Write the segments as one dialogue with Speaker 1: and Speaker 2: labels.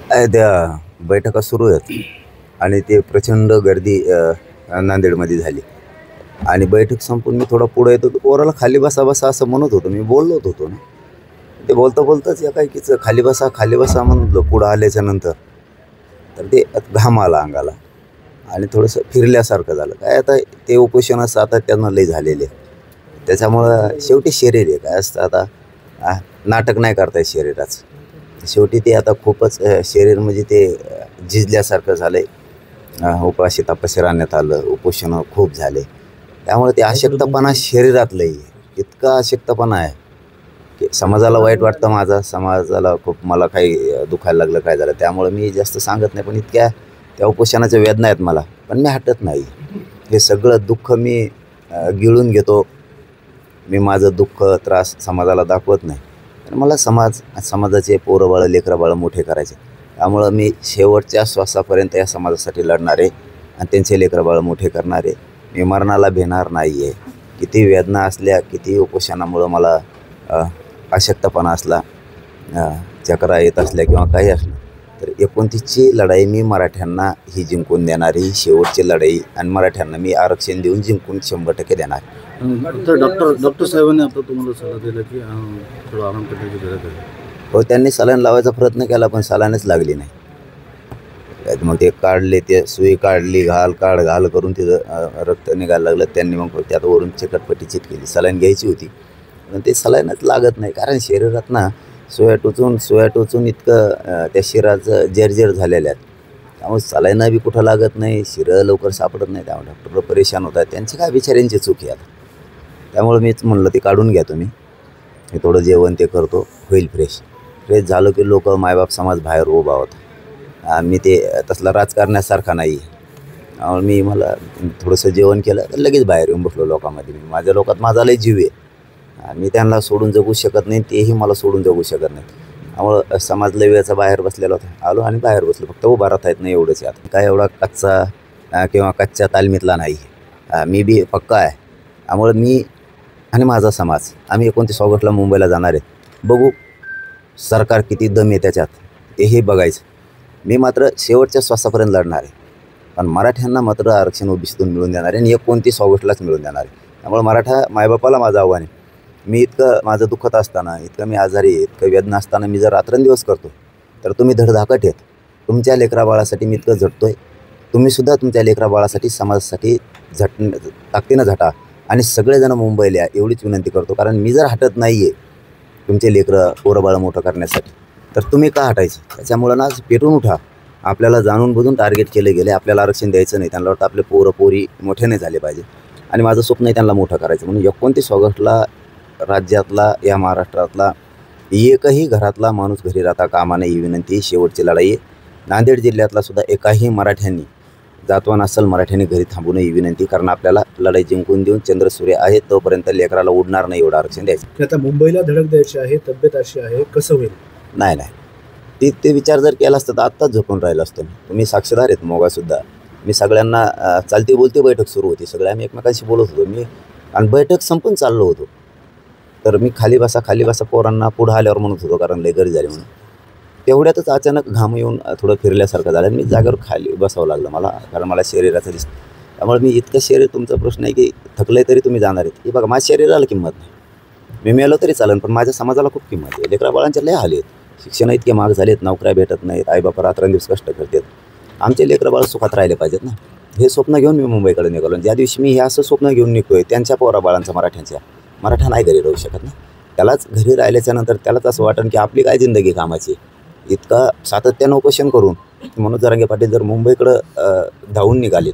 Speaker 1: त्या बैठका सुरू आहेत आणि ते प्रचंड गर्दी नांदेडमध्ये झाली आणि बैठक संपून मी थोडा पुढे येतो तर पोराला खाली बसा बसा असं म्हणत होतो, मी बोललोच होतो ना. ते बोलता बोलताच या काही खाली बसा म्हणलं पुढं आल्याच्या नंतर. तर ते घाम आला अंगाला आणि थोडंसं फिरल्यासारखं झालं. काय आता ते उपोषण असं आता त्यांना लई झालेले आहे. त्याच्यामुळं शेवटी शरीर आहे काय असतं आता, नाटक नाही करता येत शरीराचं. शेवटी ते आता खूपच शरीर म्हणजे ते झिजल्यासारखं झालं आहे. उपाशी तपश्चर्या राहण्यात आलं, उपोषणं खूप झाले. त्यामुळे ते अशक्तपणा शरीरातलंही आहे. इतका अशक्तपणा आहे की समाजाला वाईट वाटतं, माझा समाजाला खूप मला काही दुखायला लागलं काय झालं, त्यामुळे मी जास्त सांगत नाही. पण इतक्या त्या उपोषणाच्या वेदना आहेत मला, पण मी हटत नाही. हे सगळं दुःख मी गिळून घेतो. मी माझं दुःख त्रास समाजाला दाखवत नाही. आणि मला समाजाचे पोरं बाळं लेकरं बाळं मोठे करायचे. त्यामुळं मी शेवटच्या श्वासापर्यंत या समाजासाठी लढणार आहे आणि त्यांचे लेकरं बाळं मोठे करणार आहे. मी मरणाला भिणार नाही आहे. किती वेदना असल्या, किती उपोषणामुळं मला अशक्तपणा असला, चक्रा येत असल्या किंवा काही असलं, तर 29ची लढाई मी मराठ्यांना ही जिंकून देणारी, ही शेवटची लढाई. आणि मराठ्यांना मी आरक्षण देऊन जिंकून 100% देणार.
Speaker 2: तर डॉक्टर साहेबांनी आता तुम्हाला सल्ला दिला की थोडा आराम करण्याची गरज आहे.
Speaker 1: हो, त्यांनी सलाईन लावायचा प्रयत्न केला पण सलाईनच लागली नाही. मग ते काढले, ते सुई काढली, घाल करून तिथं रक्त निघायला लागलं. त्यांनी मग त्यात वरून चिकटपट्टी चिटकेली. सलाईन घ्यायची होती पण ते सलाईनच लागत नाही. कारण शरीरात ना सुया टोचून इतकं त्या शिराचं जर्जर झालेल्या आहेत. त्यामुळे सलाईनं बी कुठं लागत नाही, शिरं लवकर सापडत नाही. त्यामुळे डॉक्टर परेशान होत आहेत. त्यांची काय बिचाऱ्यांची चूक आहे आता. त्यामुळे मीच म्हणलं ते काढून घ्या तुम्ही, हे थोडं जेवण ते करतो, होईल फ्रेश झालं की लोक मायबाप समाज बाहेर उभा होता. मी ते तसला राजकारण्यासारखा नाही आहे. मला थोडंसं जेवण केलं तर लगेच बाहेर येऊन बसलो लोकांमध्ये. माझ्या लोकात माझा लय जीव आहे. मी त्यांना सोडून जगू शकत नाही, तेही मला सोडून जगू शकत नाही. त्यामुळं समाज लय वेळचा बाहेर बसलेला होता. आलो आणि बाहेर बसलो. फक्त उभा राहता येत नाही एवढंच. आता काय एवढा किंवा कच्च्या तालमीतला नाही. मी बी पक्का आहे. त्यामुळं मी आणि माझा समाज आम्ही 29 ऑगस्टला मुंबईला जाणार आहेत. बघू सरकार किती दम आहे त्याच्यात, तेही बघायचं. मी मात्र शेवटच्या श्वासापर्यंत लढणार आहे. पण मराठ्यांना मात्र आरक्षण ओबीसीतून मिळून देणार आहे आणि 29 ऑगस्टलाच मिळून देणार आहे. त्यामुळे मराठा मायबापाला माझं आव्हान आहे. मी इतकं माझं दुःखत असताना, इतकं मी आजारी, इतकं वेदना असताना मी जर रात्रंदिवस करतो तर तुम्ही धडधाकट आहेत. तुमच्या लेकराबाळासाठी मी इतकं झटतो आहे. तुम्हीसुद्धा तुमच्या लेकराबाळासाठी समाजासाठी ताकदीनं झटा आणि सगळेजण मुंबईला या एवढीच विनंती करतो. कारण मी जर हटत नाही आहे तुमचे लेकरं पोरंबाळं मोठं करण्यासाठी, तर तुम्ही का हटायचं? त्याच्यामुळं ना पेटून उठा. आपल्याला जाणून बुजून टार्गेट केले गेले. आपल्याला आरक्षण द्यायचं नाही. त्यांना वाटतं आपले पोरं पोरी मोठे नाही झाले पाहिजे आणि माझं स्वप्न आहे त्यांना मोठं करायचं. म्हणून 29 ऑगस्टला राज्यातला, या महाराष्ट्रातला एकही घरातला माणूस घरी राहता कामा नये ही विनंती. शेवटची लढाई आहे. नांदेड जिल्ह्यातला सुद्धा एकाही मराठ्यांनी, जातवान असेल मराठ्यांनी घरी थांबू नये ही विनंती. कारण आपल्याला लढाई जिंकून देऊन चंद्रसूर्य आहे तोपर्यंत लेकराला उडणार नाही एवढं आरक्षण द्यायचं.
Speaker 2: आता मुंबईला धडक द्यायची आहे, तब्येत अशी आहे, कसं होईल?
Speaker 1: नाही, ते विचार जर केला असतं तर आत्ताच झोपून राहिलं असतं. तुम्ही साक्षीदार आहेत मोगासुद्धा. मी सगळ्यांना चालती बोलती बैठक सुरू होती. सगळे आम्ही एकमेकांशी बोलत होतो. मी आणि बैठक संपून चाललो होतो. तर मी खाली बसा पोरांना पुढं आल्यावर म्हणत होतो, कारण लय गर्दी झाली म्हणून. तेवढ्यातच अचानक घाम येऊन थोडं फिरल्यासारखं झालं. मी जागेवर खाली बसावं लागलं मला, कारण मला शरीराचं दिसतं. त्यामुळे मी इतकं शरीर, तुमचा प्रश्न आहे की थकलं तरी तुम्ही जाणार आहेत. की बघा, माझ्या शरीराला किंमत नाही. मी मेलो तरी चालेल, पण माझ्या समाजाला खूप किंमत आहे. लेकरा बाळांच्या लय हाल आहेत. शिक्षण इतके महाग झालेत, नोकऱ्या भेटत नाहीत, आईबापा रात्रंदिवस कष्ट करतात. आमचे लेकरं बाळ सुखात राहिले पाहिजेत ना. हे स्वप्न घेऊन मी मुंबईकडे निघालो. ज्या दिवशी मी हे असं स्वप्न घेऊन निघतोय, त्यांच्या पोराबाळांचं, मराठा नाही घरी राहू शकत ना. त्यालाच घरी राहिल्याच्या नंतर त्यालाच असं वाटेल की आपली काय जिंदगी कामाची. इतका सातत्यानं उपोषण करून मनोज जरांगे पाटील जर मुंबईकडं धावून निघालेत,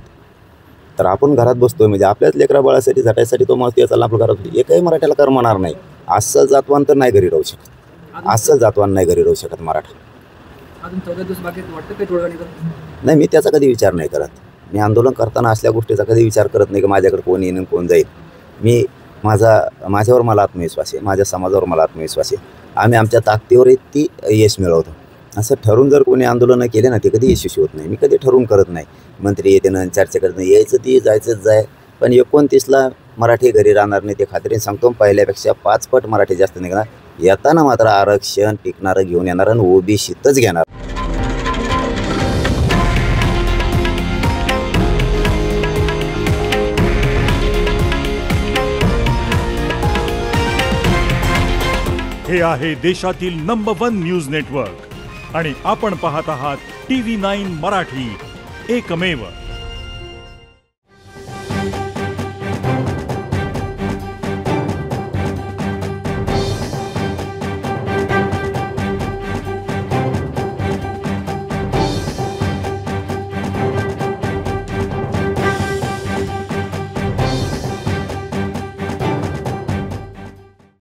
Speaker 1: तर आपण घरात बसतोय म्हणजे आपल्याच लेकरा बाळासाठी झटायसाठी तो माणूस याचा आपलं घरात. एकही मराठ्याला करमणार नाही. असं जातवान तर नाही घरी राहू शकत. असं जातवान नाही घरी राहू शकत मराठा. नाही, मी त्याचा कधी विचार नाही करत. मी आंदोलन करताना असल्या गोष्टीचा कधी विचार करत नाही की माझ्याकडे कोण येईन कोण जाईल. माझ्यावर मला आत्मविश्वास आहे, माझ्या समाजावर मला आत्मविश्वास आहे. आम्ही आमच्या ताकदीवर ती यश मिळवतो. असं ठरून जर कोणी आंदोलनं केले ना, ते कधी यशस्वी होत नाही. मी कधी ठरवून करत नाही. मंत्री येते ना, चर्चा करत नाही, यायचं ती जायचंच जाय. पण 29ला मराठी घरी राहणार नाही, ते खात्रीने सांगतो. पहिल्यापेक्षा 5 पट मराठी जास्त निघणार. येताना मात्र आरक्षण टिकणारं घेऊन येणार आणि ओबीसीतच घेणार.
Speaker 3: हे आहे देशातील नंबर 1 न्यूज नेटवर्क आणि आपण पाहत आहात TV9 मराठी, एकमेव.